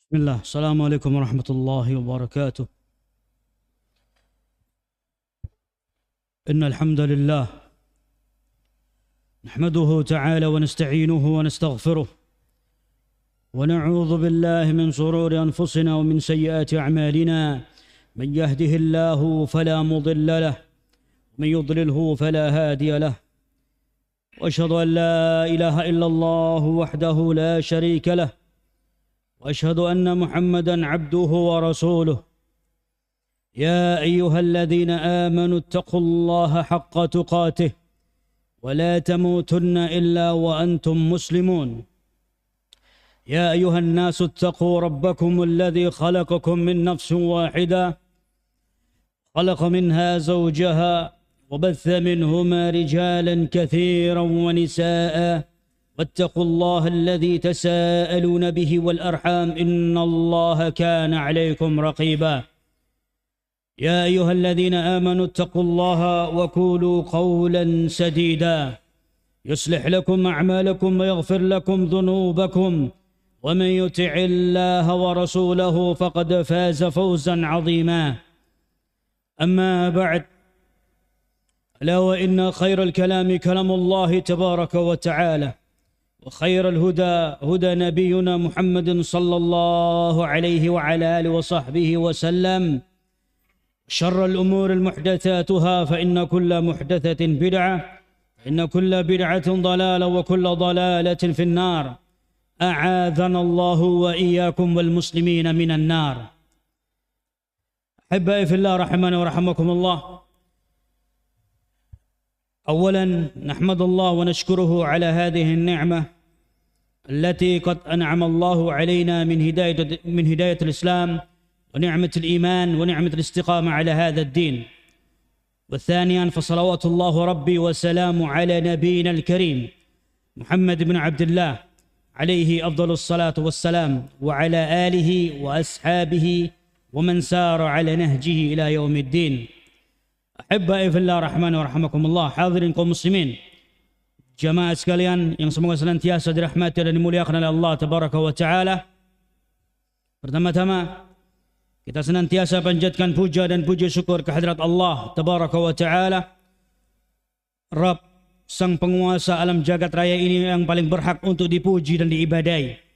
بسم الله. السلام عليكم ورحمة الله وبركاته. إن الحمد لله نحمده تعالى ونستعينه ونستغفره ونعوذ بالله من شرور أنفسنا ومن سيئات أعمالنا. من يهده الله فلا مضل له ومن يضلله فلا هادي له، وأشهد أن لا إله إلا الله وحده لا شريك له، وأشهد أن محمدًا عبده ورسوله. يا أيها الذين آمنوا اتقوا الله حق تقاته ولا تموتن إلا وأنتم مسلمون. يا أيها الناس اتقوا ربكم الذي خلقكم من نفس واحدة، خلق منها زوجها وبث منهما رجالا كثيرا ونساء، واتقوا الله الذي تساءلون به والأرحام إن الله كان عليكم رقيبا. يا أيها الذين آمنوا اتقوا الله وقولوا قولا سديدا يصلح لكم أعمالكم ويغفر لكم ذنوبكم، ومن يطع الله ورسوله فقد فاز فوزا عظيما. أما بعد، ألا وإن خير الكلام كلام الله تبارك وتعالى، وخير الهدى هدى نبينا محمد صلى الله عليه وعلى آله وصحبه وسلم. شر الأمور المحدثاتها، فإن كل محدثة بدعة، فإن كل بدعة ضلالة، وكل ضلالة في النار. أعاذنا الله وإياكم والمسلمين من النار. أحبائي في الله رحمنا ورحمكم الله، أولا نحمد الله ونشكره على هذه النعمة التي قد أنعم الله علينا من هداية الإسلام ونعمة الإيمان ونعمة الاستقامة على هذا الدين. والثانيا فصلوات الله ربي وسلامه على نبينا الكريم محمد بن عبد الله عليه أفضل الصلاة والسلام، وعلى آله وأصحابه ومن سار على نهجه إلى يوم الدين. Ahibba'i fillah rahmani wa rahmakumullah, hadirin kaum muslimin, jamaah sekalian yang semoga senantiasa dirahmati dan dimuliakan oleh Allah tabaraka wa taala. Pertama-tama kita senantiasa panjatkan puja dan puji syukur kehadirat Allah tabaraka wa taala, Rabb sang penguasa alam jagat raya ini yang paling berhak untuk dipuji dan diibadai,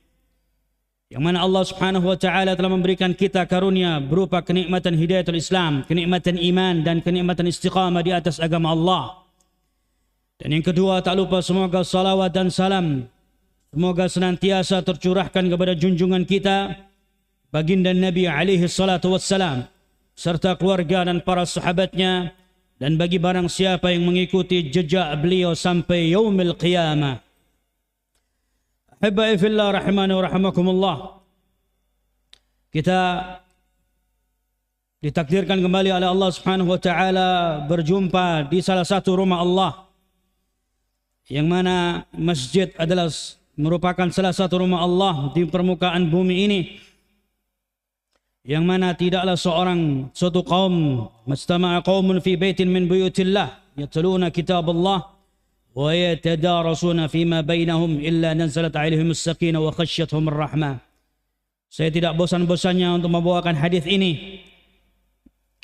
yang mana Allah subhanahu wa ta'ala telah memberikan kita karunia berupa kenikmatan hidayatul Islam, kenikmatan iman, dan kenikmatan istiqamah di atas agama Allah. Dan yang kedua, tak lupa semoga salawat dan salam semoga senantiasa tercurahkan kepada junjungan kita baginda Nabi alaihi salatu wassalam, serta keluarga dan para sahabatnya, dan bagi barang siapa yang mengikuti jejak beliau sampai yaumil qiyamah. Ahibba'i fillah rahmani wa rahmakumullah, kita ditakdirkan kembali oleh Allah subhanahu wa ta'ala berjumpa di salah satu rumah Allah, yang mana masjid adalah merupakan salah satu rumah Allah di permukaan bumi ini, yang mana tidaklah suatu kaum mastama'a qaumun fi baitin min buyutillah yatluna kitab Allah wa yatadarasuna fima bainahum illa nazalat alaihim as-sakinah wa khasyathum ar-rahmah. Saya tidak bosan-bosannya untuk membawakan hadis ini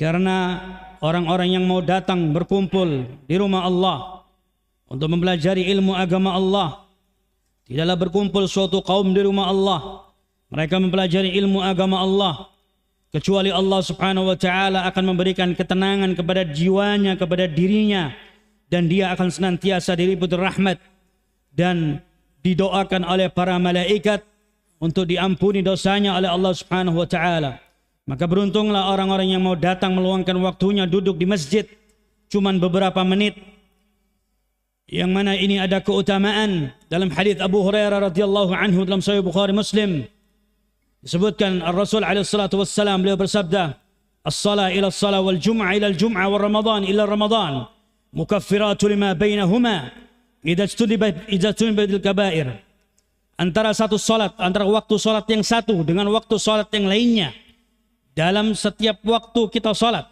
karena orang-orang yang mau datang berkumpul di rumah Allah untuk mempelajari ilmu agama Allah, tidaklah berkumpul suatu kaum di rumah Allah mereka mempelajari ilmu agama Allah kecuali Allah subhanahu wa ta'ala akan memberikan ketenangan kepada jiwanya, kepada dirinya, dan dia akan senantiasa diliputi rahmat dan didoakan oleh para malaikat untuk diampuni dosanya oleh Allah subhanahu wa ta'ala. Maka beruntunglah orang-orang yang mau datang meluangkan waktunya duduk di masjid cuman beberapa menit, yang mana ini ada keutamaan. Dalam hadis Abu Hurairah radhiyallahu anhu dalam Sahih Bukhari Muslim disebutkan Ar-Rasul alaihi salatu wassalam, beliau bersabda, as-salah ila as-salah wal jum'ah ila al-jum'ah wal ramadan ila ramadan mukaffiratu lima bainahuma idza ijtunibat al-kaba'ir. Antara satu salat, antara waktu salat yang satu dengan waktu salat yang lainnya, dalam setiap waktu kita salat,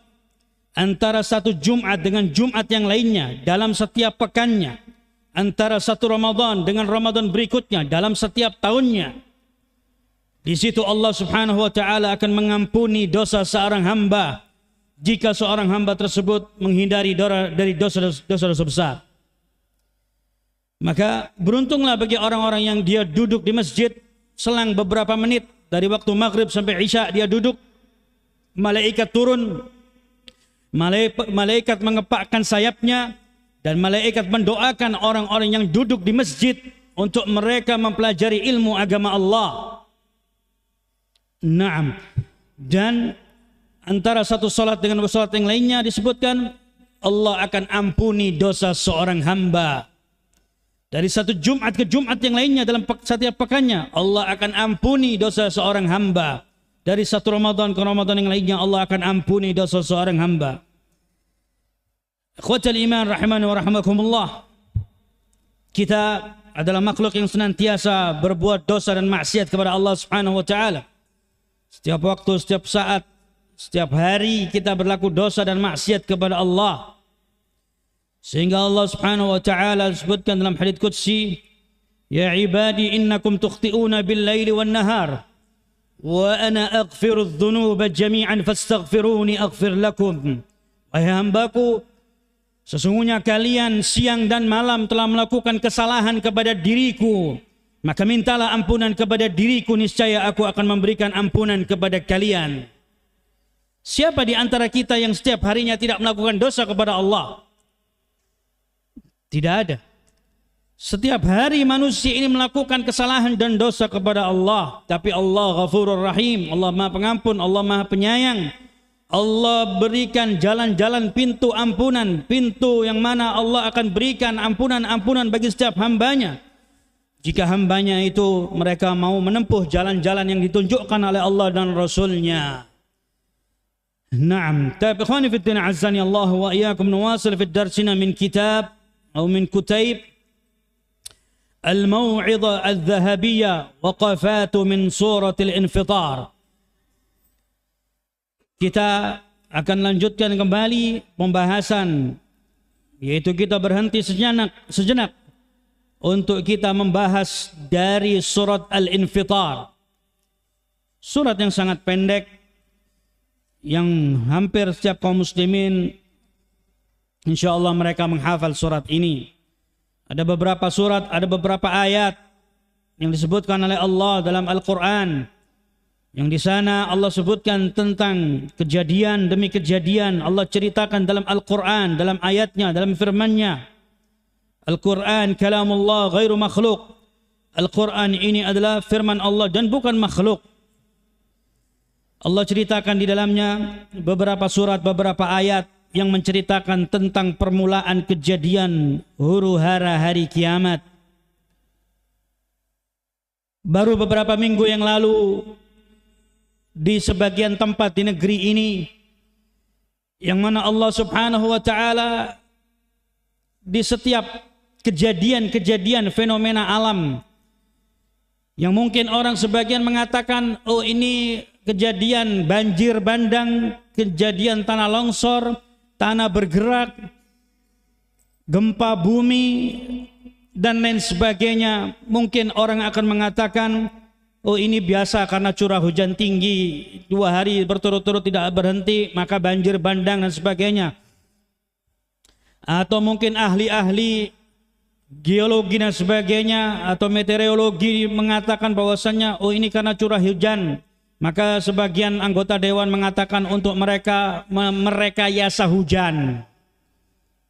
antara satu Jumat dengan Jumat yang lainnya dalam setiap pekannya, antara satu Ramadan dengan Ramadan berikutnya dalam setiap tahunnya, Di situ Allah Subhanahu wa taala akan mengampuni dosa seorang hamba jika seorang hamba tersebut menghindari dari dosa-dosa besar. Maka beruntunglah bagi orang-orang yang dia duduk di masjid selang beberapa menit dari waktu maghrib sampai isya, dia duduk, malaikat turun, malaikat mengepakkan sayapnya, dan malaikat mendoakan orang-orang yang duduk di masjid untuk mereka mempelajari ilmu agama Allah. Naam. Dan antara satu salat dengan salat yang lainnya disebutkan Allah akan ampuni dosa seorang hamba. Dari satu Jumat ke Jumat yang lainnya dalam setiap pekannya Allah akan ampuni dosa seorang hamba. Dari satu Ramadan ke Ramadan yang lainnya Allah akan ampuni dosa seorang hamba. Ikhwatal iman rahimani wa rahimakumullah. Kita adalah makhluk yang senantiasa berbuat dosa dan maksiat kepada Allah Subhanahu wa taala. Setiap waktu, setiap saat, setiap hari kita berlaku dosa dan maksiat kepada Allah. Sehingga Allah Subhanahu wa taala sebutkan dalam hadits qudsi, "Ya ibadi innakum tukhti'una bil-laili wan-nahar wa ana aghfiru adh-dhunuba jami'an fastaghfiruni aghfir lakum." Wahai hambaku, sesungguhnya kalian siang dan malam telah melakukan kesalahan kepada diriku, maka mintalah ampunan kepada diriku, niscaya aku akan memberikan ampunan kepada kalian. Siapa di antara kita yang setiap harinya tidak melakukan dosa kepada Allah? Tidak ada. Setiap hari manusia ini melakukan kesalahan dan dosa kepada Allah. Tapi Allah Ghafurur Rahim, Allah Maha Pengampun, Allah Maha Penyayang. Allah berikan jalan-jalan pintu ampunan, pintu yang mana Allah akan berikan ampunan-ampunan bagi setiap hambanya. Jika hambanya itu mereka mau menempuh jalan-jalan yang ditunjukkan oleh Allah dan Rasulnya. Naam. Tapi ikhwani fi din azzani Allah wa iyyakum nuwasil fi darsina min kitab atau min kutaib Al-Maw'idhah Al-Dhahabiyyah Waqafatu min Suratil Infitar. Kita akan lanjutkan kembali pembahasan, yaitu kita berhenti sejenak untuk kita membahas dari surat Al-Infitar. Surat yang sangat pendek yang hampir setiap kaum muslimin insyaallah mereka menghafal surat ini. Ada beberapa surat, ada beberapa ayat yang disebutkan oleh Allah dalam Al-Quran, yang di sana Allah sebutkan tentang kejadian demi kejadian. Allah ceritakan dalam Al-Quran, dalam ayatnya, dalam firman-Nya. Al-Quran kalamullah ghairu makhluk. Al-Quran ini adalah firman Allah dan bukan makhluk. Allah ceritakan di dalamnya beberapa surat, beberapa ayat yang menceritakan tentang permulaan kejadian huru-hara hari kiamat. Baru beberapa minggu yang lalu, di sebagian tempat di negeri ini, yang mana Allah Subhanahu wa taala di setiap kejadian-kejadian fenomena alam yang mungkin orang sebagian mengatakan, oh ini kejadian banjir bandang, kejadian tanah longsor, tanah bergerak, gempa bumi dan lain sebagainya. Mungkin orang akan mengatakan, oh ini biasa karena curah hujan tinggi 2 hari berturut-turut tidak berhenti, maka banjir bandang dan sebagainya. Atau mungkin ahli-ahli geologi dan sebagainya atau meteorologi mengatakan bahwasannya oh ini karena curah hujan. Maka sebagian anggota dewan mengatakan untuk mereka merekayasa hujan.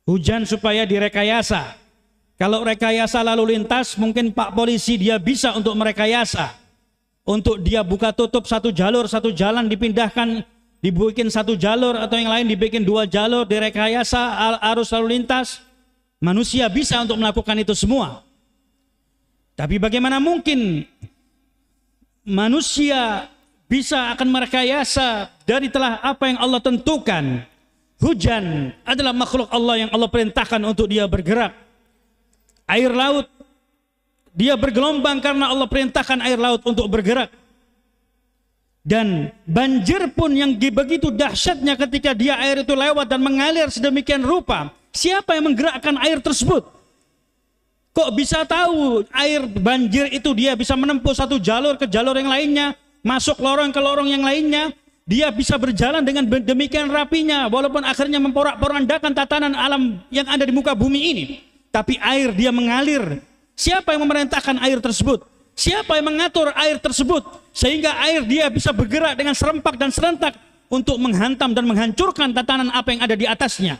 Hujan supaya direkayasa. Kalau rekayasa lalu lintas, mungkin Pak Polisi dia bisa untuk merekayasa. Untuk dia buka tutup satu jalur, satu jalan dipindahkan, dibikin satu jalur atau yang lain dibikin 2 jalur, direkayasa arus lalu lintas. Manusia bisa untuk melakukan itu semua. Tapi bagaimana mungkin manusia bisa akan merekayasa dari telah apa yang Allah tentukan? Hujan adalah makhluk Allah yang Allah perintahkan untuk dia bergerak. Air laut, dia bergelombang karena Allah perintahkan air laut untuk bergerak. Dan banjir pun yang begitu dahsyatnya ketika dia air itu lewat dan mengalir sedemikian rupa. Siapa yang menggerakkan air tersebut? Kok bisa tahu air banjir itu dia bisa menempuh satu jalur ke jalur yang lainnya? masuk lorong ke lorong yang lainnya. Dia bisa berjalan dengan demikian rapinya, walaupun akhirnya memporak-porandakan tatanan alam yang ada di muka bumi ini. Tapi air dia mengalir. Siapa yang memerintahkan air tersebut? Siapa yang mengatur air tersebut? Sehingga air dia bisa bergerak dengan serempak dan serentak untuk menghantam dan menghancurkan tatanan apa yang ada di atasnya.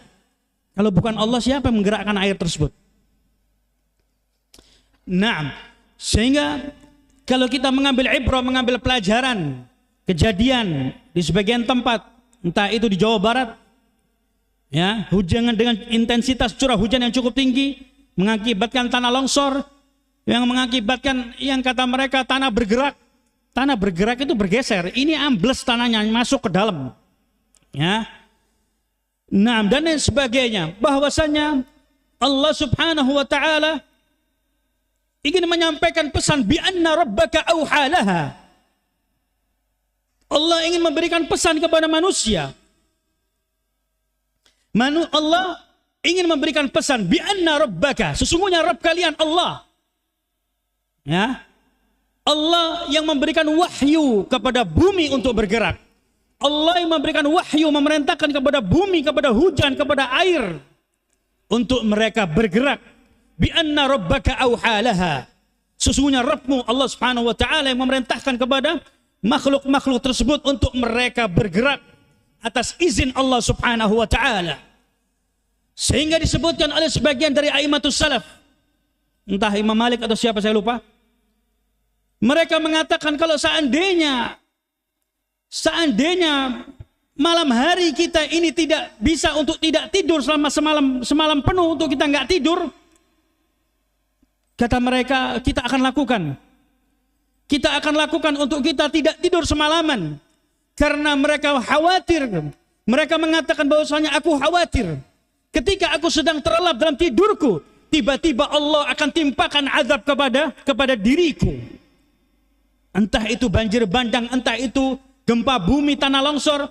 Kalau bukan Allah, siapa yang menggerakkan air tersebut? Nah, sehingga kalau kita mengambil ibrah, mengambil pelajaran kejadian di sebagian tempat, entah itu di Jawa Barat, ya, hujan dengan intensitas curah hujan yang cukup tinggi mengakibatkan tanah longsor, yang mengakibatkan yang kata mereka tanah bergerak itu bergeser. Ini ambles tanahnya masuk ke dalam, ya. Nah, dan lain sebagainya. Bahwasanya Allah Subhanahu wa taala ingin menyampaikan pesan bi anna rabbaka auhalaha. Allah ingin memberikan pesan kepada manusia. Allah ingin memberikan pesan bi anna rabbaka, sesungguhnya Rabb kalian Allah. Ya. Allah yang memberikan wahyu kepada bumi untuk bergerak. Allah yang memberikan wahyu, memerintahkan kepada bumi, kepada hujan, kepada air untuk mereka bergerak. Bi anna rabbaka auhalaha. Sesungguhnya Rabbmu Allah Subhanahu wa taala yang memerintahkan kepada makhluk-makhluk tersebut untuk mereka bergerak atas izin Allah Subhanahu wa taala. Sehingga disebutkan oleh sebagian dari a'immatus salaf, entah Imam Malik atau siapa saya lupa, mereka mengatakan kalau seandainya malam hari kita ini tidak bisa untuk tidak tidur selama semalam penuh, untuk kita nggak tidur, kata mereka kita akan lakukan untuk kita tidak tidur semalaman. Karena mereka khawatir. Mereka mengatakan bahwasanya aku khawatir ketika aku sedang terlelap dalam tidurku, tiba-tiba Allah akan timpakan azab kepada diriku. Entah itu banjir bandang, entah itu gempa bumi, tanah longsor,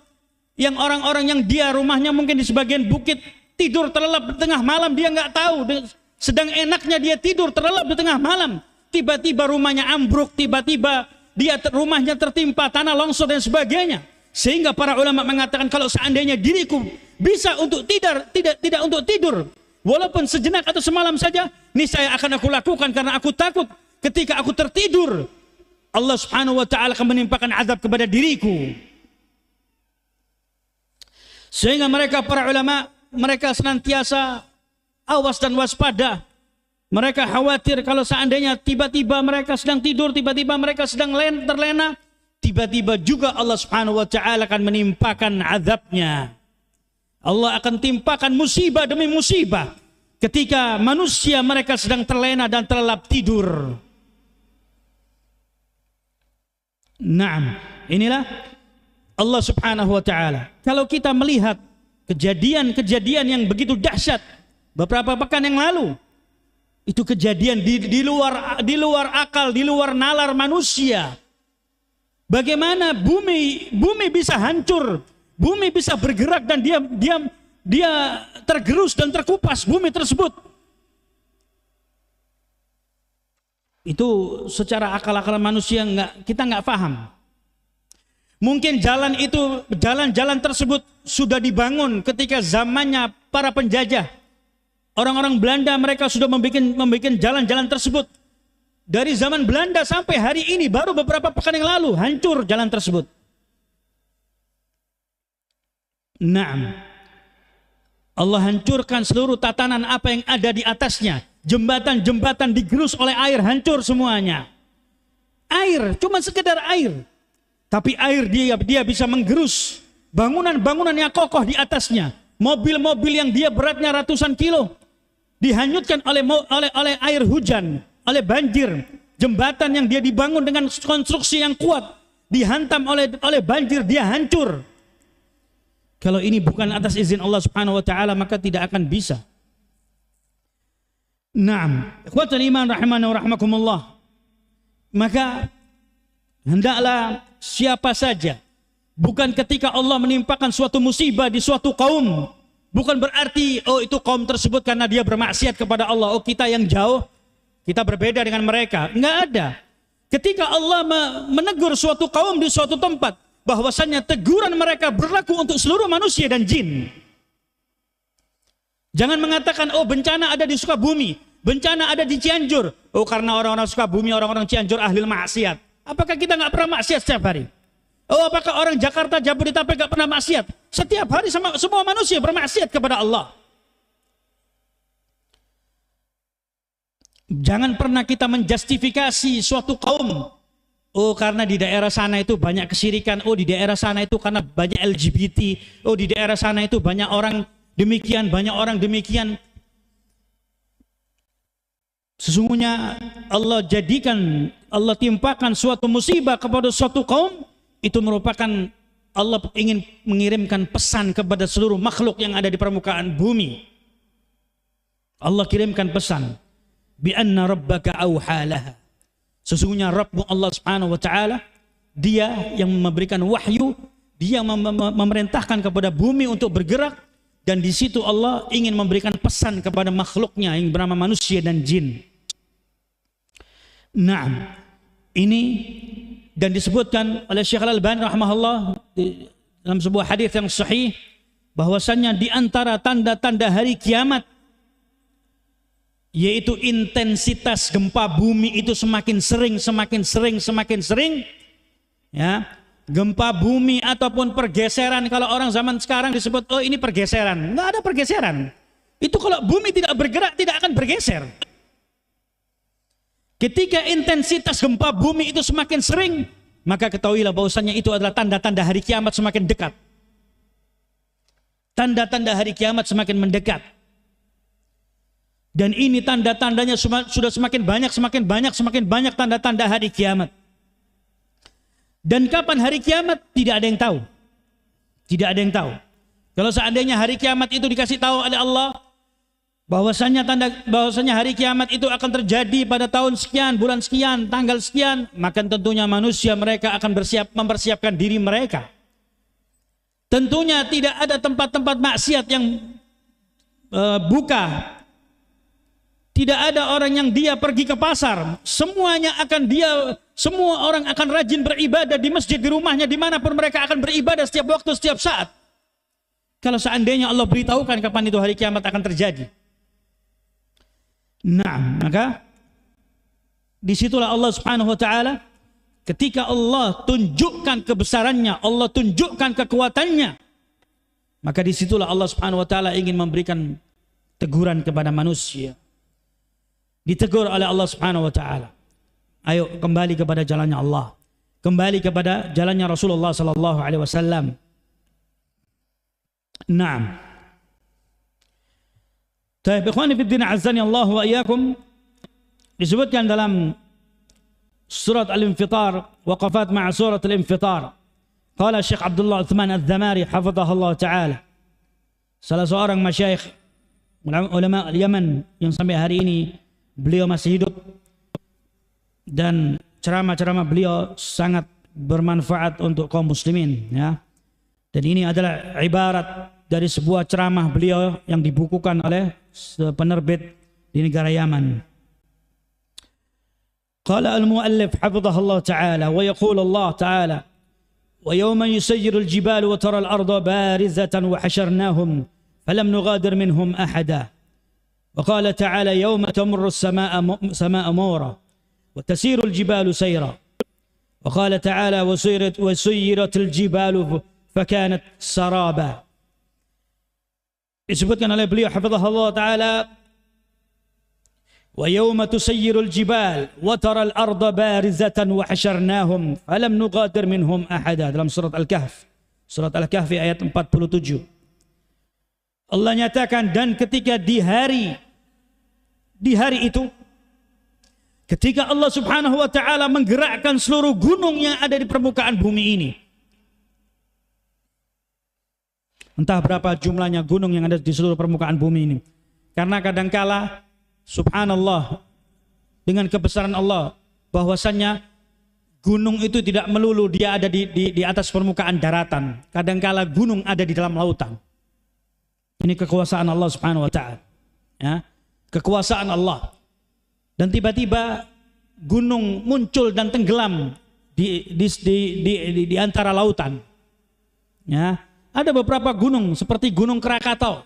yang orang-orang yang dia rumahnya mungkin di sebagian bukit, tidur terlelap di tengah malam, dia nggak tahu, sedang enaknya dia tidur terlelap di tengah malam, tiba-tiba rumahnya ambruk, tiba-tiba rumahnya tertimpa tanah longsor dan sebagainya. Sehingga para ulama mengatakan kalau seandainya diriku bisa untuk tidak untuk tidur, walaupun sejenak atau semalam saja, niscaya akan aku lakukan, karena aku takut ketika aku tertidur Allah Subhanahu wa taala akan menimpakan azab kepada diriku. Sehingga para ulama mereka senantiasa awas dan waspada. Mereka khawatir kalau seandainya tiba-tiba mereka sedang tidur, tiba-tiba mereka sedang terlena, tiba-tiba juga Allah Subhanahu wa taala akan menimpakan azabnya. Allah akan timpakan musibah demi musibah ketika manusia mereka sedang terlena dan terlelap tidur. Naam, inilah Allah Subhanahu wa taala. Kalau kita melihat kejadian-kejadian yang begitu dahsyat beberapa pekan yang lalu, itu kejadian di luar akal, di luar nalar manusia. Bagaimana bumi bisa hancur, bumi bisa bergerak dan dia tergerus dan terkupas bumi tersebut. Itu secara akal-akal manusia kita nggak paham. Mungkin jalan-jalan tersebut sudah dibangun ketika zamannya para penjajah. Orang-orang Belanda mereka sudah membuat jalan-jalan tersebut. Dari zaman Belanda sampai hari ini, baru beberapa pekan yang lalu hancur jalan tersebut. Naam. Allah hancurkan seluruh tatanan apa yang ada di atasnya. Jembatan-jembatan digerus oleh air, hancur semuanya. Air, cuma sekedar air. Tapi air dia bisa menggerus bangunan-bangunan yang kokoh di atasnya. Mobil-mobil yang dia beratnya ratusan kilo dihanyutkan oleh air hujan, oleh banjir. Jembatan yang dia dibangun dengan konstruksi yang kuat dihantam oleh banjir, dia hancur. Kalau ini bukan atas izin Allah Subhanahu wa taala, maka tidak akan bisa. Naam, ikhwatul iman rahimana wa rahmakumullah. Maka hendaklah siapa saja, bukan ketika Allah menimpakan suatu musibah di suatu kaum, bukan berarti itu kaum tersebut karena dia bermaksiat kepada Allah, kita yang jauh, kita berbeda dengan mereka. Enggak ada. Ketika Allah menegur suatu kaum di suatu tempat, bahwasannya teguran mereka berlaku untuk seluruh manusia dan jin. Jangan mengatakan, oh bencana ada di Sukabumi, bencana ada di Cianjur. Oh karena orang-orang Sukabumi, orang-orang Cianjur ahli maksiat. Apakah kita nggak pernah maksiat setiap hari? Oh apakah orang Jakarta, Jabodetabek nggak pernah maksiat? Setiap hari semua manusia bermaksiat kepada Allah. Jangan pernah kita menjustifikasi suatu kaum. Oh karena di daerah sana itu banyak kesyirikan. Oh di daerah sana itu karena banyak LGBT. Oh di daerah sana itu banyak orang demikian, banyak orang demikian. Sesungguhnya Allah timpakan suatu musibah kepada suatu kaum. Itu merupakan Allah ingin mengirimkan pesan kepada seluruh makhluk yang ada di permukaan bumi. Allah kirimkan pesan. Bi anna rabbaka awhalaha. Sesungguhnya Rabbmu Allah Subhanahu wa taala, dia yang memberikan wahyu, dia memerintahkan kepada bumi untuk bergerak, dan di situ Allah ingin memberikan pesan kepada makhluknya yang bernama manusia dan jin. Naam. Ini dan disebutkan oleh Syekh Al-Albani rahimahullah dalam sebuah hadis yang sahih bahwasannya di antara tanda-tanda hari kiamat yaitu intensitas gempa bumi itu semakin sering ya. Gempa bumi ataupun pergeseran, kalau orang zaman sekarang disebut oh ini pergeseran, nggak ada pergeseran. Itu kalau bumi tidak bergerak tidak akan bergeser. Ketika intensitas gempa bumi itu semakin sering, maka ketahuilah bahwasannya itu adalah tanda-tanda hari kiamat semakin dekat. Tanda-tanda hari kiamat semakin mendekat. Dan ini tanda-tandanya sudah semakin banyak tanda-tanda hari kiamat. Dan kapan hari kiamat? Tidak ada yang tahu. Tidak ada yang tahu. Kalau seandainya hari kiamat itu dikasih tahu oleh Allah, bahwasanya hari kiamat itu akan terjadi pada tahun sekian, bulan sekian, tanggal sekian, maka tentunya manusia mereka akan mempersiapkan diri mereka. Tentunya tidak ada tempat-tempat maksiat yang buka. Tidak ada orang yang dia pergi ke pasar. Semua orang akan rajin beribadah di masjid, di rumahnya, dimanapun mereka akan beribadah setiap waktu, setiap saat. Kalau seandainya Allah beritahukan kapan itu hari kiamat akan terjadi. Nah, maka disitulah Allah Subhanahu wa taala ketika Allah tunjukkan kebesarannya, Allah tunjukkan kekuatannya, maka disitulah Allah Subhanahu wa taala ingin memberikan teguran kepada manusia. Ditegur oleh Allah Subhanahu wa taala. Ayo kembali kepada jalannya Allah. Kembali kepada jalannya Rasulullah sallallahu alaihi wasallam. Naam. Baik, ikhwani fi din azani Allah wa iyyakum, disebutkan dalam surat Al-Infitar, waqafat ma'a surat Al-Infitar. Qala Syekh Abdullah Uthman Al-Dhamari hafizahullah taala. Salah seorang masyayikh ulama Yaman yang sampai hari ini beliau masih hidup dan ceramah-ceramah beliau sangat bermanfaat untuk kaum muslimin, ya. Dan ini adalah ibarat dari sebuah ceramah beliau yang dibukukan oleh penerbit di negara Yaman. Qala al-muallif hafizahullah ta'ala wa yaqulu Allah ta'ala wa yawma yusayyiru al-jibalu wa tara al-arda barizatan wa hasharnahum falam nughadir minhum ahada. وقال تعالى يوم تمر السماء مورا وتسير الجبال سيرا وقال تعالى وسيرت الجبال فكانت سرابا. Disebutkan oleh beliau hafizahullah taala wa yawma tusayyirul jibal wa tara al-arda barizatan wa hasharnahum falam nughadir minhum ahada, dalam surat Al-Kahf. Surat Al-Kahf ayat 47. Allah nyatakan, dan ketika di hari itu, ketika Allah Subhanahu wa taala menggerakkan seluruh gunung yang ada di permukaan bumi ini. Entah berapa jumlahnya gunung yang ada di seluruh permukaan bumi ini. Karena kadangkala subhanallah, dengan kebesaran Allah, bahwasannya gunung itu tidak melulu dia ada di atas permukaan daratan. Kadangkala gunung ada di dalam lautan. Ini kekuasaan Allah Subhanahu wa taala. Ya, kekuasaan Allah. Dan tiba-tiba gunung muncul dan tenggelam di antara lautan. Ya, ada beberapa gunung seperti Gunung Krakatau.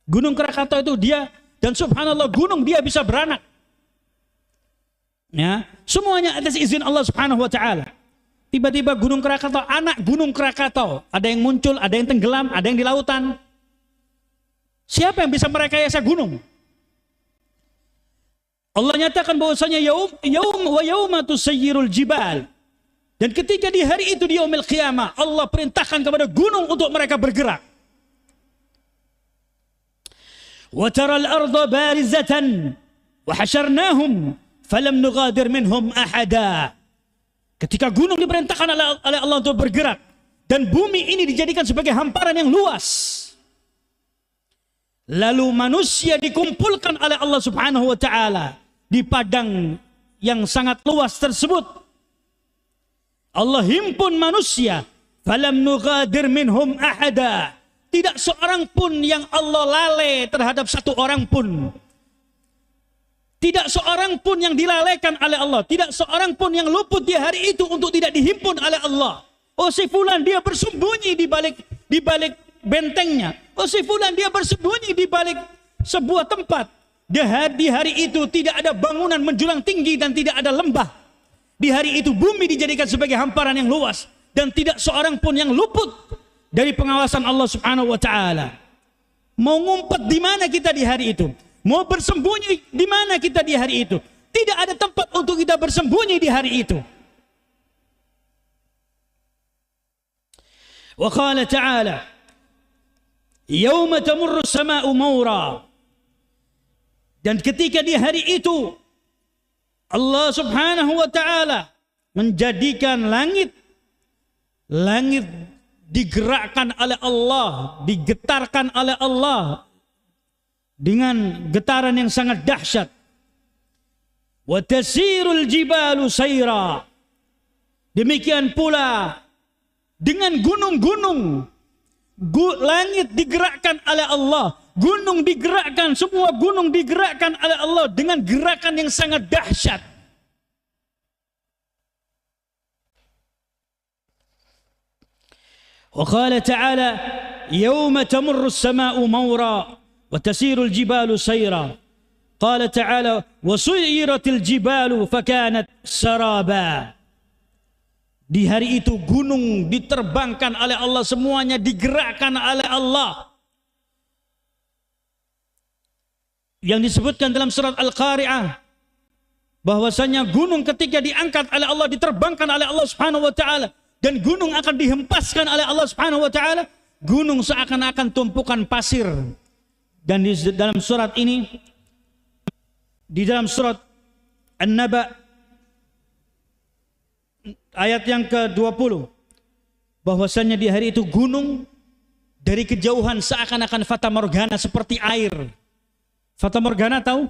Gunung Krakatau itu dia, dan subhanallah gunung dia bisa beranak. Ya, semuanya atas izin Allah Subhanahu wa taala. Tiba-tiba Gunung Krakatau, anak Gunung Krakatau, ada yang muncul, ada yang tenggelam, ada yang di lautan. Siapa yang bisa merekayasa gunung? Allah nyatakan bahwasanya yaum wa yauma tusayyirul jibal. Dan ketika di hari itu di yaumil qiyamah, Allah perintahkan kepada gunung untuk mereka bergerak. Wa taral arda barizatan wa hasyarnahum falam nughadir minhum ahada. Ketika gunung diperintahkan oleh Allah untuk bergerak dan bumi ini dijadikan sebagai hamparan yang luas, lalu manusia dikumpulkan oleh Allah Subhanahu wa taala di padang yang sangat luas tersebut. Allah himpun manusia, falam nughadir minhum ahada. Tidak seorang pun yang Allah lalai terhadap satu orang pun. Tidak seorang pun yang dilalaikan oleh Allah. Tidak seorang pun yang luput di hari itu untuk tidak dihimpun oleh Allah. Oh si fulan dia bersembunyi di balik bentengnya. Oh si fulan dia bersembunyi di balik sebuah tempat. Di hari itu tidak ada bangunan menjulang tinggi dan tidak ada lembah. Di hari itu bumi dijadikan sebagai hamparan yang luas dan tidak seorang pun yang luput dari pengawasan Allah Subhanahu wa taala. Mau ngumpet di mana kita di hari itu? Mau bersembunyi di mana kita di hari itu? Tidak ada tempat untuk kita bersembunyi di hari itu. Wa qala ta'ala, "Yauma tamurru as-samaa'u mawra." Dan ketika di hari itu Allah Subhanahu wa taala menjadikan langit digerakkan oleh Allah, digetarkan oleh Allah dengan getaran yang sangat dahsyat. Wa tasirul jibalu sayra. Demikian pula dengan gunung-gunung, langit digerakkan oleh Allah, gunung digerakkan, semua gunung digerakkan oleh Allah dengan gerakan yang sangat dahsyat. Wa qala ta'ala, "Yauma tamurru as-samaa'u mawra wa tasiru al-jibalu sayra." Qala ta'ala, "Wa suyiratil jibalu fakanat saraba." Di hari itu gunung diterbangkan oleh Allah, semuanya digerakkan oleh Allah. Yang disebutkan dalam surat Al-Qari'ah bahwasanya gunung ketika diangkat oleh Allah, diterbangkan oleh Allah Subhanahu wa taala, dan gunung akan dihempaskan oleh Allah Subhanahu wa taala, gunung seakan-akan tumpukan pasir. Dan di dalam surat ini, di dalam surat An-Naba ayat yang ke-20, bahwasanya di hari itu gunung dari kejauhan seakan-akan fata morgana seperti air. Fata morgana tahu?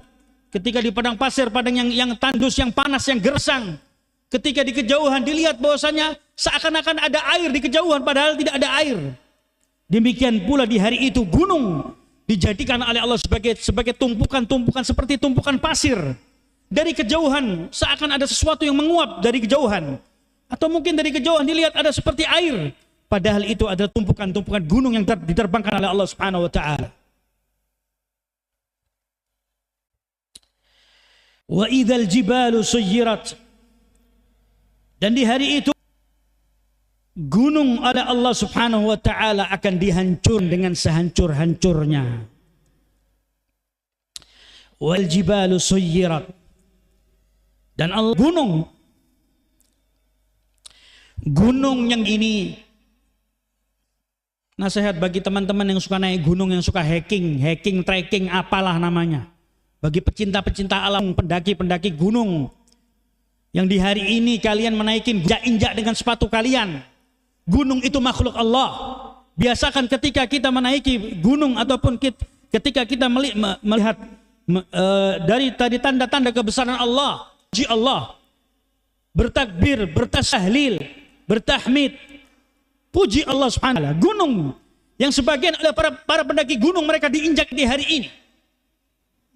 Ketika di padang pasir, padang yang tandus, yang panas, yang gersang, ketika di kejauhan dilihat bahwasanya seakan-akan ada air di kejauhan padahal tidak ada air. Demikian pula di hari itu gunung dijadikan oleh Allah sebagai tumpukan-tumpukan seperti tumpukan pasir. Dari kejauhan seakan ada sesuatu yang menguap dari kejauhan. Atau mungkin dari kejauhan dilihat ada seperti air, padahal itu adalah tumpukan-tumpukan gunung yang diterbangkan oleh Allah Subhanahu wa taala. Wa idzal jibalu suyyirat. Dan di hari itu gunung oleh Allah Subhanahu wa taala akan dihancurkan dengan sehancur-hancurnya. Wal jibalu suyyirat. Dan Allah gunung yang ini nasihat bagi teman-teman yang suka naik gunung, yang suka hiking, trekking, apalah namanya. Bagi pecinta-pecinta alam, pendaki-pendaki gunung, yang di hari ini kalian menaikin injak dengan sepatu kalian. Gunung itu makhluk Allah. Biasakan ketika kita menaiki gunung ataupun ketika kita melihat dari tadi tanda-tanda kebesaran Allah, puji Allah, bertakbir, bertahlil, bertahmid, puji Allah Subhanahu wa taala. Gunung yang sebagian oleh para pendaki gunung mereka diinjak di hari ini.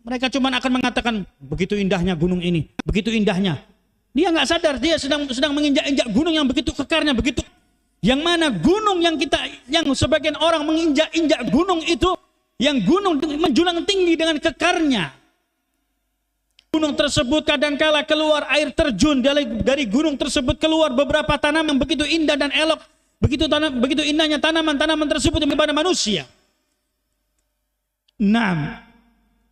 Mereka cuma akan mengatakan begitu indahnya gunung ini, begitu indahnya. Dia nggak sadar dia sedang menginjak-injak gunung yang begitu kekarnya, begitu. Yang mana gunung yang sebagian orang menginjak-injak gunung itu, yang gunung menjulang tinggi dengan kekarnya. Gunung tersebut kadangkala keluar air terjun, dari gunung tersebut keluar beberapa tanaman yang begitu indah dan elok, begitu indahnya tanaman-tanaman tersebut kepada manusia. Nah,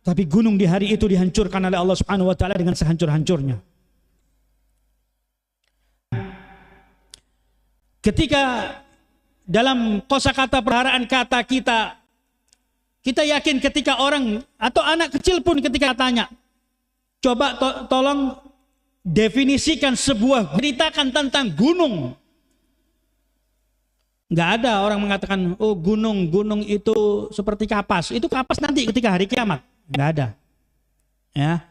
tapi gunung di hari itu dihancurkan oleh Allah Subhanahu wa taala dengan sehancur-hancurnya. Ketika dalam kosakata perharaan kata kita yakin ketika orang atau anak kecil pun ketika tanya, coba tolong definisikan ceritakan tentang gunung. Nggak ada orang mengatakan, oh gunung itu seperti kapas. Itu kapas nanti ketika hari kiamat. Nggak ada. Ya.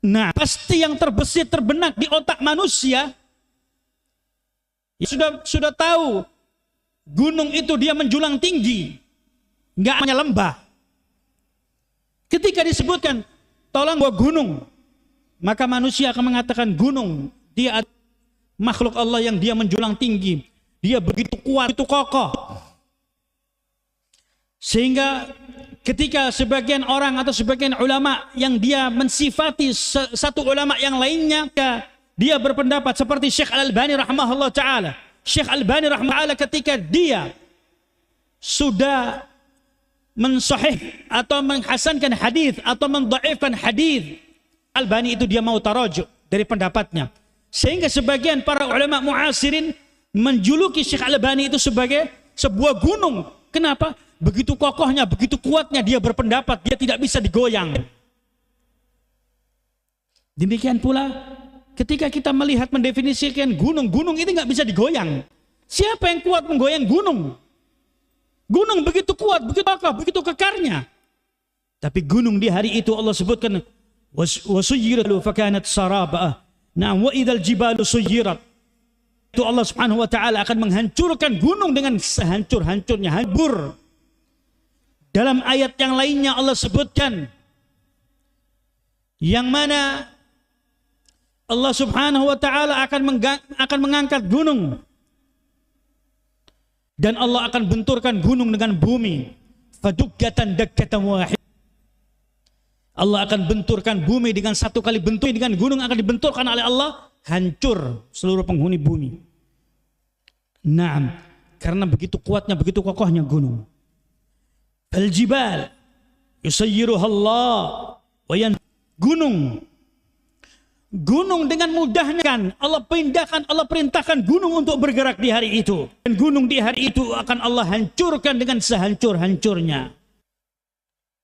Nah, pasti yang terbesit terbenak di otak manusia, sudah tahu gunung itu dia menjulang tinggi, nggak hanya lembah. Ketika disebutkan tolong bawa gunung, maka manusia akan mengatakan gunung dia makhluk Allah yang dia menjulang tinggi, dia begitu kuat, begitu kokoh. Sehingga ketika sebagian orang atau sebagian ulama yang dia mensifati satu ulama yang lainnya, dia berpendapat seperti Syekh Al-Albani rahimahullah ta'ala. Syekh Al-Albani rahimahullah ketika dia sudah mensahih atau menghasankan hadis atau mendhaifkan hadis, Al-Albani itu dia mau tarajuk dari pendapatnya. Sehingga sebagian para ulama muasirin menjuluki Syekh Al-Albani itu sebagai sebuah gunung. Kenapa? Begitu kokohnya, begitu kuatnya dia berpendapat, dia tidak bisa digoyang. Demikian pula ketika kita melihat mendefinisikan gunung itu nggak bisa digoyang. Siapa yang kuat menggoyang gunung? Gunung begitu kuat, begitu kokoh, begitu kekarnya. Tapi gunung di hari itu Allah sebutkan wasuyyirat fakanat saraba. Nah, wa idzal jibalu suyyirat. Itu Allah Subhanahu wa taala akan menghancurkan gunung dengan sehancur-hancurnya, hancur. Dalam ayat yang lainnya Allah sebutkan yang mana Allah Subhanahu wa taala akan mengangkat gunung dan Allah akan benturkan gunung dengan bumi. Fadukkatan dakkatan wahid. Allah akan benturkan bumi dengan satu kali bentur, dengan gunung akan dibenturkan oleh Allah, hancur seluruh penghuni bumi. Naam, karena begitu kuatnya, begitu kokohnya gunung. Al-jibal yusayyiruha Allah wa gunung dengan mudahnya kan Allah perintahkan gunung untuk bergerak di hari itu, dan gunung di hari itu akan Allah hancurkan dengan sehancur-hancurnya.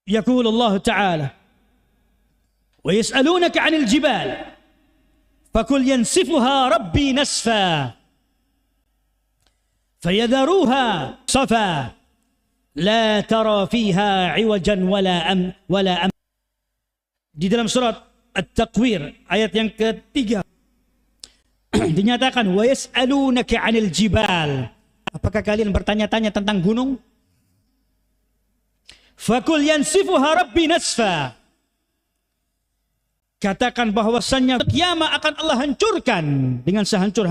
Yaqulu Allah Ta'ala wa yas'alunaka 'anil jibal fakul yansifuha rabbi nasfa fayadharuha safa la tara fiha 'iwajan wala am. Di dalam surat At-Takwir ayat yang ketiga dinyatakan wa yas'alunaka 'anil jibal. Apakah kalian bertanya-tanya tentang gunung? Fakul yansifuha rabbi nasfa. Katakan bahwasannya kiamat akan Allah hancurkan dengan sehancur-hancurnya.